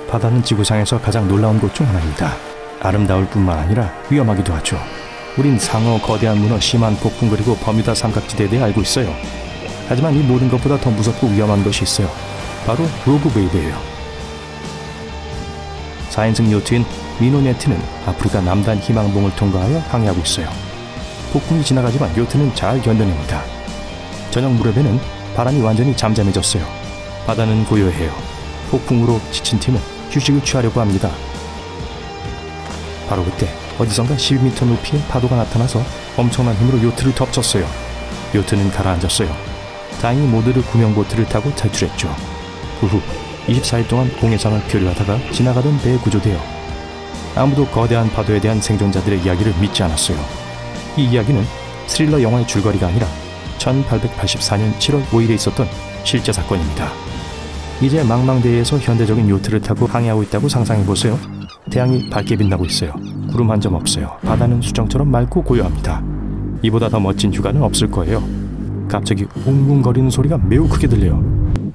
바다는 지구상에서 가장 놀라운 곳 중 하나입니다. 아름다울 뿐만 아니라 위험하기도 하죠. 우린 상어, 거대한 문어, 심한 폭풍 그리고 버뮤다 삼각지대에 대해 알고 있어요. 하지만 이 모든 것보다 더 무섭고 위험한 것이 있어요. 바로 로그 웨이브예요. 4인승 요트인 미노네트는 아프리카 남단 희망봉을 통과하여 항해하고 있어요. 폭풍이 지나가지만 요트는 잘 견뎌냅니다. 저녁 무렵에는 바람이 완전히 잠잠해졌어요. 바다는 고요해요. 폭풍으로 지친 팀은 휴식을 취하려고 합니다. 바로 그때 어디선가 12m 높이의 파도가 나타나서 엄청난 힘으로 요트를 덮쳤어요. 요트는 가라앉았어요. 다행히 모두를 구명보트를 타고 탈출했죠. 그 후 24일 동안 공해상을 표류하다가 지나가던 배에 구조되어 아무도 거대한 파도에 대한 생존자들의 이야기를 믿지 않았어요. 이 이야기는 스릴러 영화의 줄거리가 아니라 1884년 7월 5일에 있었던 실제 사건입니다. 이제 망망대해에서 현대적인 요트를 타고 항해하고 있다고 상상해보세요. 태양이 밝게 빛나고 있어요. 구름 한 점 없어요. 바다는 수정처럼 맑고 고요합니다. 이보다 더 멋진 휴가는 없을 거예요. 갑자기 웅웅거리는 소리가 매우 크게 들려요.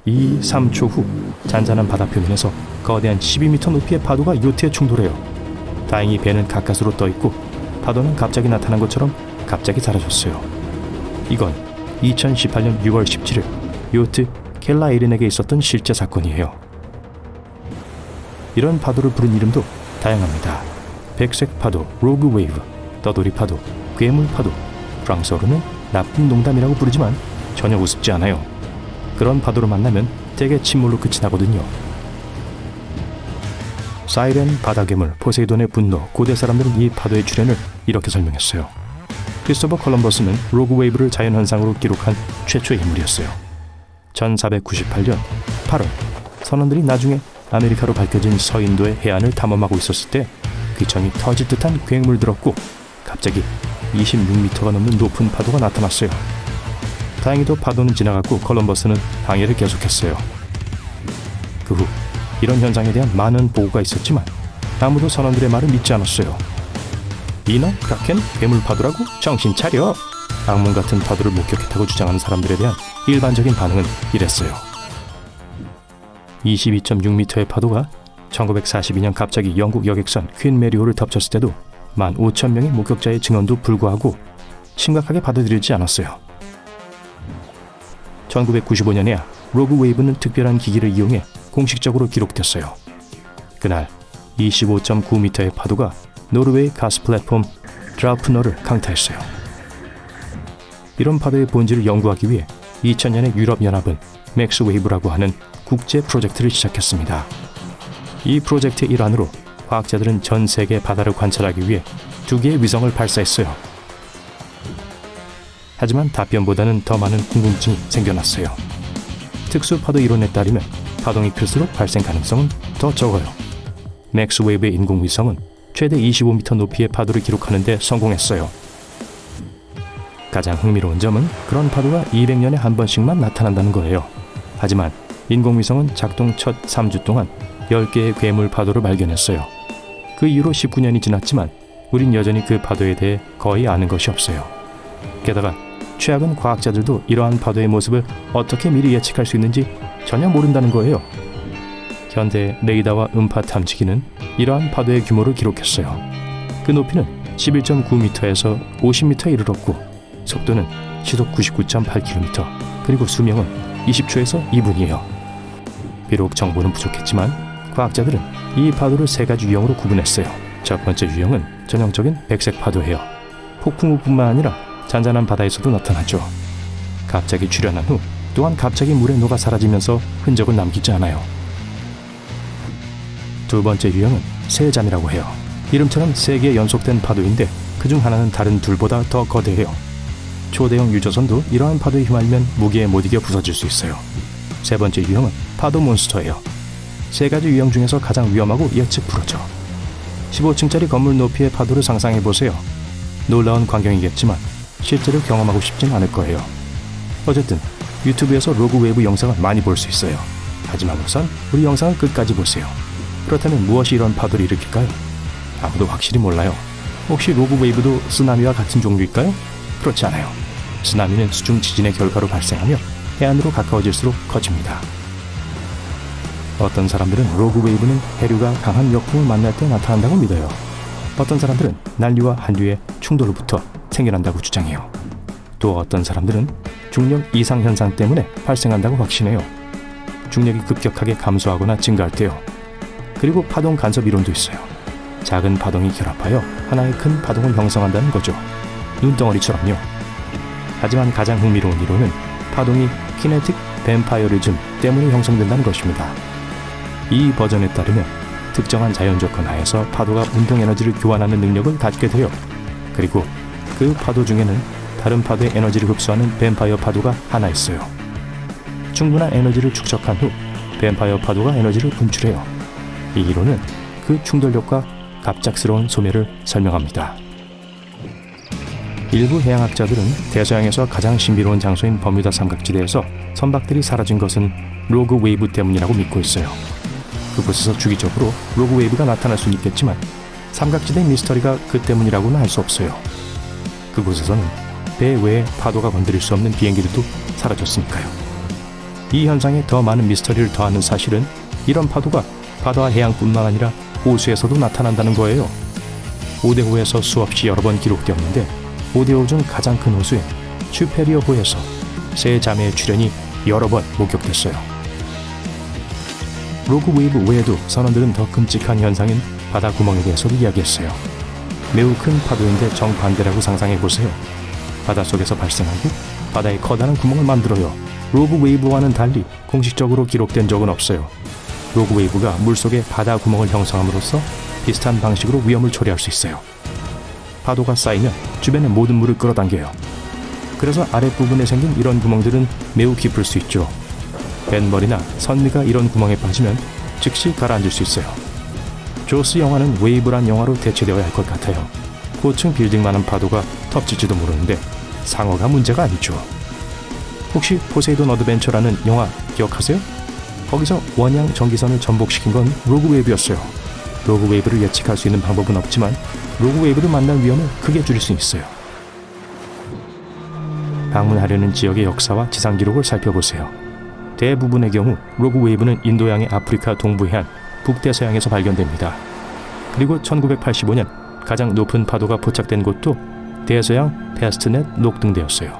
2, 3초 후 잔잔한 바다 표면에서 거대한 12m 높이의 파도가 요트에 충돌해요. 다행히 배는 가까스로 떠있고 파도는 갑자기 나타난 것처럼 갑자기 사라졌어요. 이건 2018년 6월 17일 요트 켈라 에린에게 있었던 실제 사건이에요. 이런 파도를 부른 이름도 다양합니다. 백색 파도, 로그 웨이브, 떠돌이 파도, 괴물 파도, 프랑스어로는 나쁜 농담이라고 부르지만 전혀 우습지 않아요. 그런 파도로 만나면 대개 침몰로 끝이 나거든요. 사이렌, 바다괴물, 포세이돈의 분노, 고대 사람들은 이 파도의 출현을 이렇게 설명했어요. 크리스토퍼 콜럼버스는 로그 웨이브를 자연현상으로 기록한 최초의 인물이었어요. 1498년 8월 선원들이 나중에 아메리카로 밝혀진 서인도의 해안을 탐험하고 있었을 때 귀청이 터질 듯한 굉음을 들었고 갑자기 26m가 넘는 높은 파도가 나타났어요. 다행히도 파도는 지나갔고 콜럼버스는 항해를 계속했어요. 그 후 이런 현상에 대한 많은 보고가 있었지만 아무도 선원들의 말을 믿지 않았어요. 이너? 크라켄? 괴물파도라고? 정신 차려! 악몽 같은 파도를 목격했다고 주장하는 사람들에 대한 일반적인 반응은 이랬어요. 22.6m의 파도가 1942년 갑자기 영국 여객선 퀸 메리호를 덮쳤을 때도 15,000명의 목격자의 증언도 불구하고 심각하게 받아들이지 않았어요. 1995년에야 로그 웨이브는 특별한 기기를 이용해 공식적으로 기록됐어요. 그날 25.9m의 파도가 노르웨이 가스 플랫폼 드라우프너를 강타했어요. 이런 파도의 본질을 연구하기 위해 2000년에 유럽연합은 맥스 웨이브라고 하는 국제 프로젝트를 시작했습니다. 이 프로젝트의 일환으로 과학자들은 전 세계 바다를 관찰하기 위해 2개의 위성을 발사했어요. 하지만 답변보다는 더 많은 궁금증이 생겨났어요. 특수파도 이론에 따르면 파동이 클수록 발생 가능성은 더 적어요. 맥스 웨이브의 인공위성은 최대 25m 높이의 파도를 기록하는 데 성공했어요. 가장 흥미로운 점은 그런 파도가 200년에 한 번씩만 나타난다는 거예요. 하지만 인공위성은 작동 첫 3주 동안 10개의 괴물 파도를 발견했어요. 그 이후로 19년이 지났지만 우린 여전히 그 파도에 대해 거의 아는 것이 없어요. 게다가 최악은 과학자들도 이러한 파도의 모습을 어떻게 미리 예측할 수 있는지 전혀 모른다는 거예요. 현대 레이더와 음파 탐지기는 이러한 파도의 규모를 기록했어요. 그 높이는 11.9m에서 50m에 이르렀고 속도는 시속 99.8km, 그리고 수명은 20초에서 2분이에요. 비록 정보는 부족했지만 과학자들은 이 파도를 3가지 유형으로 구분했어요. 첫 번째 유형은 전형적인 백색 파도예요. 폭풍우뿐만 아니라 잔잔한 바다에서도 나타나죠. 갑자기 출현한 후 또한 갑자기 물에 녹아 사라지면서 흔적을 남기지 않아요. 두 번째 유형은 세잠이라고 해요. 이름처럼 3개 연속된 파도인데 그중 하나는 다른 둘보다 더 거대해요. 초대형 유조선도 이러한 파도에 휘말리면 무게에 못 이겨 부서질 수 있어요. 세 번째 유형은 파도 몬스터예요. 3가지 유형 중에서 가장 위험하고 예측 불허죠. 15층짜리 건물 높이의 파도를 상상해보세요. 놀라운 광경이겠지만 실제로 경험하고 싶진 않을 거예요. 어쨌든 유튜브에서 로그 웨이브 영상을 많이 볼 수 있어요. 하지만 우선 우리 영상을 끝까지 보세요. 그렇다면 무엇이 이런 파도를 일으킬까요? 아무도 확실히 몰라요. 혹시 로그 웨이브도 쓰나미와 같은 종류일까요? 그렇지 않아요. 쓰나미는 수중 지진의 결과로 발생하며 해안으로 가까워질수록 커집니다. 어떤 사람들은 로그 웨이브는 해류가 강한 역풍을 만날 때 나타난다고 믿어요. 어떤 사람들은 난리와 한류의 충돌로부터 생겨난다고 주장해요. 또 어떤 사람들은 중력 이상 현상 때문에 발생한다고 확신해요. 중력이 급격하게 감소하거나 증가할 때요. 그리고 파동 간섭 이론도 있어요. 작은 파동이 결합하여 하나의 큰 파동을 형성한다는 거죠. 눈덩어리처럼요. 하지만 가장 흥미로운 이론은 파동이 키네틱 뱀파이어리즘 때문에 형성된다는 것입니다. 이 버전에 따르면 특정한 자연 조건 하에서 파도가 운동 에너지를 교환하는 능력을 갖게 돼요. 그리고 그 파도 중에는 다른 파도의 에너지를 흡수하는 뱀파이어 파도가 하나 있어요. 충분한 에너지를 축적한 후 뱀파이어 파도가 에너지를 분출해요. 이 이론은 그 충돌력과 갑작스러운 소멸을 설명합니다. 일부 해양학자들은 대서양에서 가장 신비로운 장소인 버뮤다 삼각지대에서 선박들이 사라진 것은 로그 웨이브 때문이라고 믿고 있어요. 그곳에서 주기적으로 로그 웨이브가 나타날 수는 있겠지만 삼각지대 미스터리가 그 때문이라고는 할 수 없어요. 그곳에서는 배 외에 파도가 건드릴 수 없는 비행기들도 사라졌으니까요. 이 현상에 더 많은 미스터리를 더하는 사실은 이런 파도가 바다와 해양뿐만 아니라 호수에서도 나타난다는 거예요. 오데호에서 수없이 여러 번 기록되었는데 오데호 중 가장 큰 호수인 슈페리어 호에서 세 자매의 출현이 여러 번 목격됐어요. 로그 웨이브 외에도 선원들은 더 끔찍한 현상인 바다 구멍에 대해서도 이야기했어요. 매우 큰 파도인데 정반대라고 상상해보세요. 바닷속에서 발생한 후 바다에 커다란 구멍을 만들어요. 로그 웨이브와는 달리 공식적으로 기록된 적은 없어요. 로그 웨이브가 물속에 바다 구멍을 형성함으로써 비슷한 방식으로 위험을 초래할 수 있어요. 파도가 쌓이면 주변의 모든 물을 끌어당겨요. 그래서 아랫부분에 생긴 이런 구멍들은 매우 깊을 수 있죠. 뱃머리나 선미가 이런 구멍에 빠지면 즉시 가라앉을 수 있어요. 조스 영화는 웨이브란 영화로 대체되어야 할 것 같아요. 고층 빌딩만한 파도가 덮칠지도 모르는데 상어가 문제가 아니죠. 혹시 포세이돈 어드벤처라는 영화 기억하세요? 거기서 원양 전기선을 전복시킨 건 로그 웨이브였어요. 로그 웨이브를 예측할 수 있는 방법은 없지만 로그 웨이브를 만날 위험을 크게 줄일 수 있어요. 방문하려는 지역의 역사와 지상 기록을 살펴보세요. 대부분의 경우 로그 웨이브는 인도양의 아프리카 동부 해안, 북대서양에서 발견됩니다. 그리고 1985년 가장 높은 파도가 포착된 곳도 대서양 베스트넷 녹등대였어요.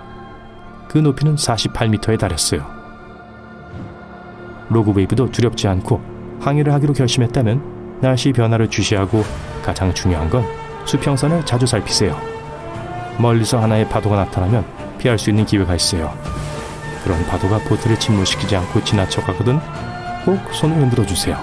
그 높이는 48m에 달했어요. 로그 웨이브도 두렵지 않고 항해를 하기로 결심했다면 날씨 변화를 주시하고 가장 중요한 건 수평선을 자주 살피세요. 멀리서 하나의 파도가 나타나면 피할 수 있는 기회가 있어요. 그런 파도가 보트를 침몰시키지 않고 지나쳐 가거든 꼭 손을 흔들어 주세요.